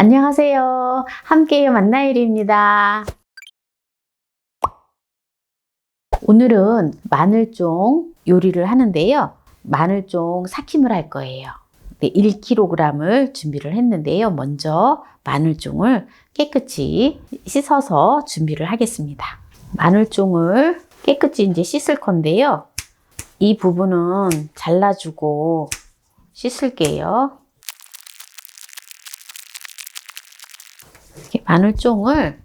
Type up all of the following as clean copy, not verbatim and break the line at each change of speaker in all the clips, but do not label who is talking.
안녕하세요. 함께해요 만나일입니다. 오늘은 마늘종 요리를 하는데요. 마늘종 삭힘을 할 거예요. 1kg을 준비를 했는데요. 먼저 마늘종을 깨끗이 씻어서 준비를 하겠습니다. 마늘종을 깨끗이 이제 씻을 건데요. 이 부분은 잘라주고 씻을게요. 마늘종을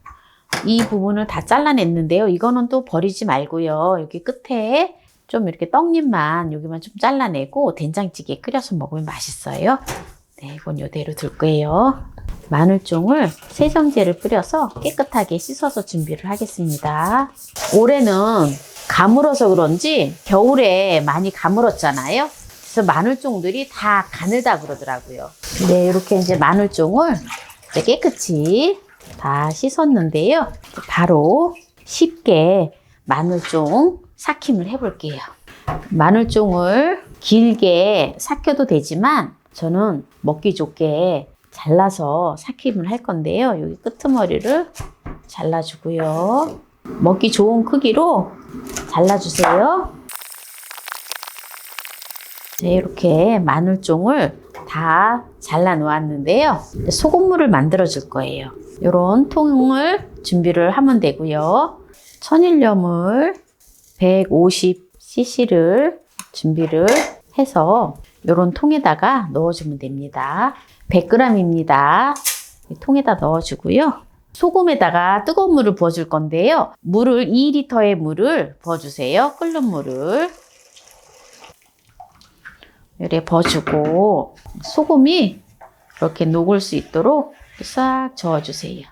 이 부분을 다 잘라냈는데요. 이거는 또 버리지 말고요. 여기 끝에 좀 이렇게 떡잎만 여기만 좀 잘라내고 된장찌개 끓여서 먹으면 맛있어요. 네, 이건 이대로 둘 거예요. 마늘종을 세정제를 뿌려서 깨끗하게 씻어서 준비를 하겠습니다. 올해는 가물어서 그런지 겨울에 많이 가물었잖아요. 그래서 마늘종들이 다 가늘다 그러더라고요. 네, 이렇게 이제 마늘종을 이제 깨끗이 다 씻었는데요. 바로 쉽게 마늘종 삭힘을 해볼게요. 마늘종을 길게 삭혀도 되지만 저는 먹기 좋게 잘라서 삭힘을 할 건데요. 여기 끄트머리를 잘라주고요. 먹기 좋은 크기로 잘라주세요. 네, 이렇게 마늘종을 다 잘라 놓았는데요. 소금물을 만들어 줄 거예요. 이런 통을 준비를 하면 되고요. 천일염을 150cc를 준비를 해서 이런 통에다가 넣어주면 됩니다. 100g입니다. 통에다 넣어주고요. 소금에다가 뜨거운 물을 부어줄 건데요. 물을 2리터의 물을 부어주세요. 끓는 물을 이렇게 부어주고 소금이 이렇게 녹을 수 있도록 싹 저어주세요.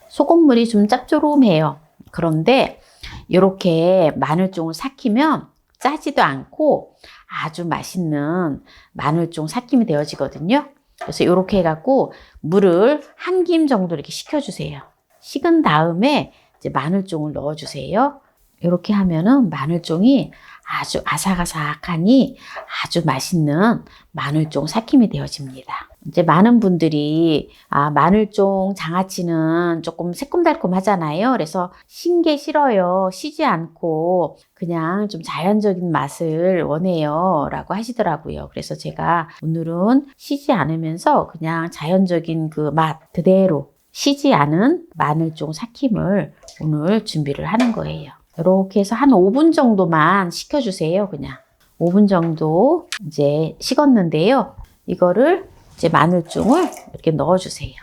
소금물이 좀 짭조름해요. 그런데 이렇게 마늘종을 삭히면 짜지도 않고 아주 맛있는 마늘종 삭힘이 되어지거든요. 그래서 이렇게 해갖고 물을 한 김 정도 이렇게 식혀주세요. 식은 다음에 이제 마늘종을 넣어주세요. 이렇게 하면은 마늘종이 아주 아삭아삭하니 아주 맛있는 마늘종 삭힘이 되어집니다. 이제 많은 분들이 마늘종 장아찌는 조금 새콤달콤 하잖아요. 그래서 신 게 싫어요. 시지 않고 그냥 좀 자연적인 맛을 원해요 라고 하시더라고요. 그래서 제가 오늘은 시지 않으면서 그냥 자연적인 그 맛 그대로 시지 않은 마늘종 삭힘을 오늘 준비를 하는 거예요. 이렇게 해서 한 5분 정도만 식혀주세요. 그냥 5분 정도 이제 식었는데요. 이거를 이제 마늘종을 이렇게 넣어주세요.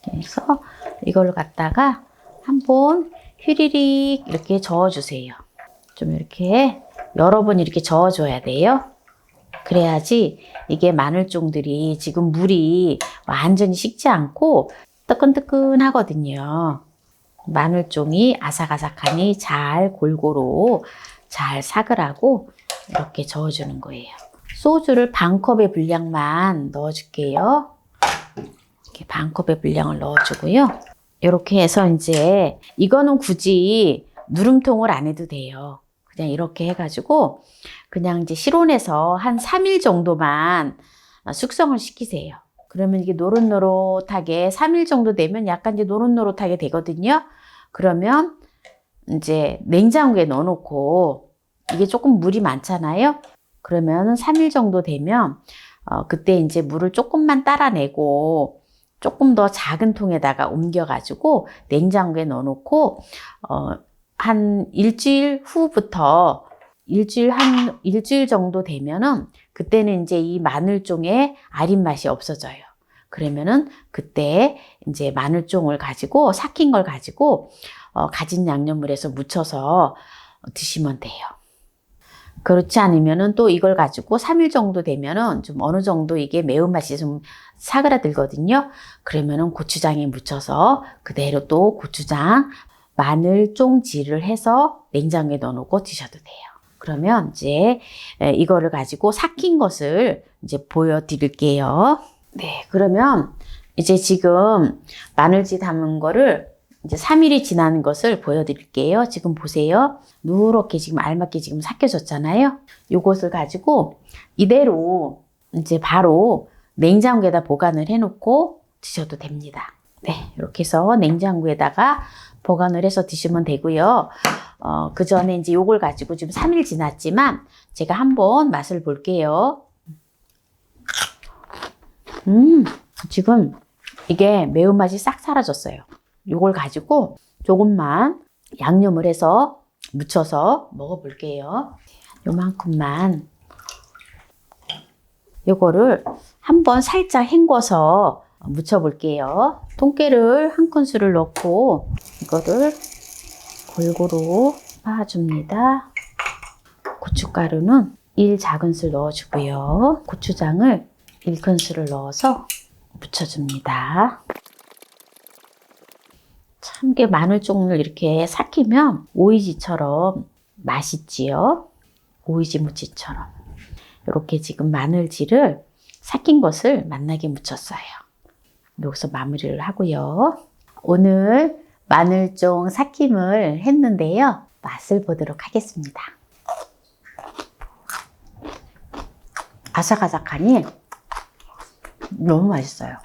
그래서 이걸 갖다가 한번 휘리릭 이렇게 저어주세요. 좀 이렇게 여러 번 이렇게 저어줘야 돼요. 그래야지 이게 마늘종들이 지금 물이 완전히 식지 않고 뜨끈뜨끈하거든요. 마늘종이 아삭아삭하니 잘 골고루 잘 삭으라고 이렇게 저어주는 거예요. 소주를 반컵의 분량만 넣어줄게요. 이렇게 반컵의 분량을 넣어주고요. 이렇게 해서 이제 이거는 굳이 누름통을 안 해도 돼요. 그냥 이렇게 해가지고 그냥 이제 실온에서 한 3일 정도만 숙성을 시키세요. 그러면 이게 노릇노릇하게 3일 정도 되면 약간 이제 노릇노릇하게 되거든요. 그러면 이제 냉장고에 넣어놓고 이게 조금 물이 많잖아요. 그러면 3일 정도 되면 그때 이제 물을 조금만 따라내고 조금 더 작은 통에다가 옮겨가지고 냉장고에 넣어놓고 한 일주일 후부터 일주일 정도 되면은 그때는 이제 이 마늘종의 아린 맛이 없어져요. 그러면은 그때 이제 마늘종을 가지고 삭힌 걸 가지고 가진 양념물에서 무쳐서 드시면 돼요. 그렇지 않으면은 또 이걸 가지고 3일 정도 되면은 좀 어느 정도 이게 매운맛이 좀 사그라들거든요. 그러면은 고추장에 묻혀서 그대로 또 고추장, 마늘종질을 해서 냉장고에 넣어놓고 드셔도 돼요. 그러면 이제 이거를 가지고 삭힌 것을 이제 보여드릴게요. 네, 그러면 이제 지금 마늘지 담은 거를 이제 3일이 지난 것을 보여드릴게요. 지금 보세요. 누렇게 지금 알맞게 지금 삭혀졌잖아요. 요것을 가지고 이대로 이제 바로 냉장고에다 보관을 해놓고 드셔도 됩니다. 네, 이렇게 해서 냉장고에다가 보관을 해서 드시면 되고요. 그 전에 이제 요걸 가지고 지금 3일 지났지만 제가 한번 맛을 볼게요. 지금 이게 매운맛이 싹 사라졌어요. 요걸 가지고 조금만 양념을 해서 무쳐서 먹어볼게요. 요만큼만 요거를 한번 살짝 헹궈서 무쳐볼게요. 통깨를 한 큰술을 넣고 이거를 골고루 빻아줍니다. 고춧가루는 1작은술 넣어주고요. 고추장을 1큰술을 넣어서 묻혀줍니다. 참깨 마늘종을 이렇게 삭히면 오이지처럼 맛있지요. 오이지 무침처럼. 이렇게 지금 마늘지를 삭힌 것을 맛나게 묻혔어요. 여기서 마무리를 하고요. 오늘 마늘종 삭힘을 했는데요. 맛을 보도록 하겠습니다. 아삭아삭하니 너무 맛있어요.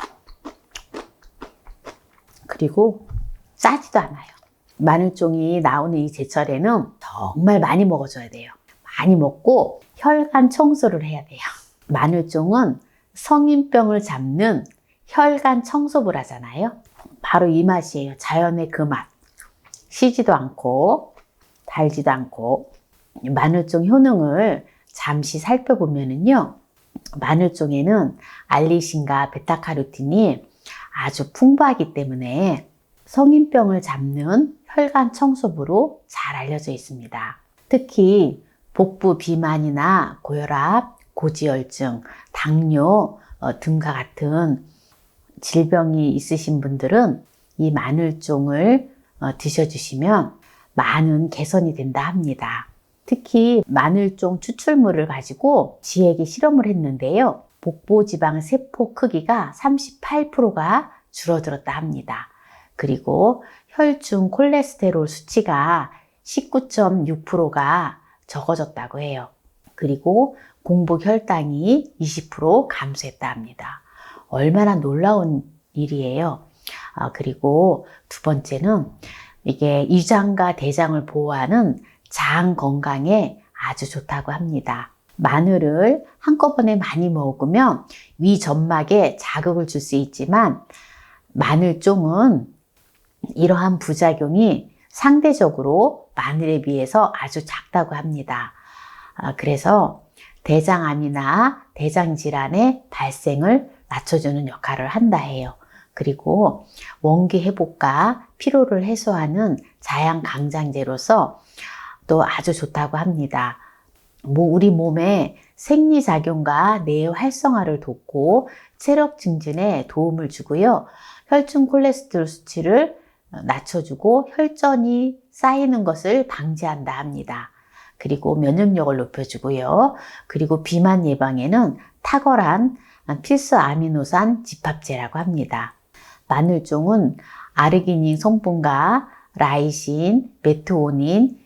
그리고 짜지도 않아요. 마늘종이 나오는 이 제철에는 정말 많이 먹어줘야 돼요. 많이 먹고 혈관 청소를 해야 돼요. 마늘종은 성인병을 잡는 혈관 청소를 하잖아요. 바로 이 맛이에요. 자연의 그 맛. 시지도 않고 달지도 않고. 마늘종 효능을 잠시 살펴보면은요. 마늘종에는 알리신과 베타카로틴이 아주 풍부하기 때문에 성인병을 잡는 혈관 청소부로 잘 알려져 있습니다. 특히 복부 비만이나 고혈압, 고지혈증, 당뇨 등과 같은 질병이 있으신 분들은 이 마늘종을 드셔주시면 많은 개선이 된다 합니다. 특히 마늘종 추출물을 가지고 지에게 실험을 했는데요. 복부지방 세포 크기가 38%가 줄어들었다 합니다. 그리고 혈중 콜레스테롤 수치가 19.6%가 적어졌다고 해요. 그리고 공복 혈당이 20% 감소했다 합니다. 얼마나 놀라운 일이에요. 그리고 두 번째는 이게 위장과 대장을 보호하는 장 건강에 아주 좋다고 합니다. 마늘을 한꺼번에 많이 먹으면 위 점막에 자극을 줄 수 있지만 마늘종은 이러한 부작용이 상대적으로 마늘에 비해서 아주 작다고 합니다. 그래서 대장암이나 대장질환의 발생을 낮춰주는 역할을 한다 해요. 그리고 원기 회복과 피로를 해소하는 자양강장제로서 또 아주 좋다고 합니다. 우리 몸의 생리작용과 뇌 활성화를 돕고 체력 증진에 도움을 주고요. 혈중 콜레스테롤 수치를 낮춰주고 혈전이 쌓이는 것을 방지한다 합니다. 그리고 면역력을 높여주고요. 그리고 비만 예방에는 탁월한 필수 아미노산 집합제라고 합니다. 마늘종은 아르기닌 성분과 라이신, 메트오닌,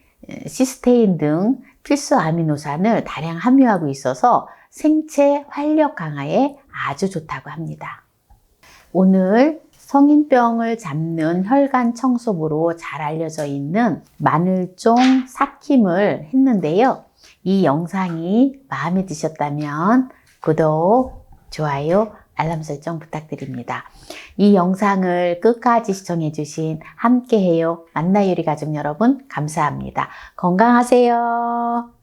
시스테인 등 필수 아미노산을 다량 함유하고 있어서 생체 활력 강화에 아주 좋다고 합니다. 오늘 성인병을 잡는 혈관 청소부로 잘 알려져 있는 마늘종 삭힘을 했는데요. 이 영상이 마음에 드셨다면 구독, 좋아요, 알람 설정 부탁드립니다. 이 영상을 끝까지 시청해주신 함께해요 만나요리 가족 여러분 감사합니다. 건강하세요.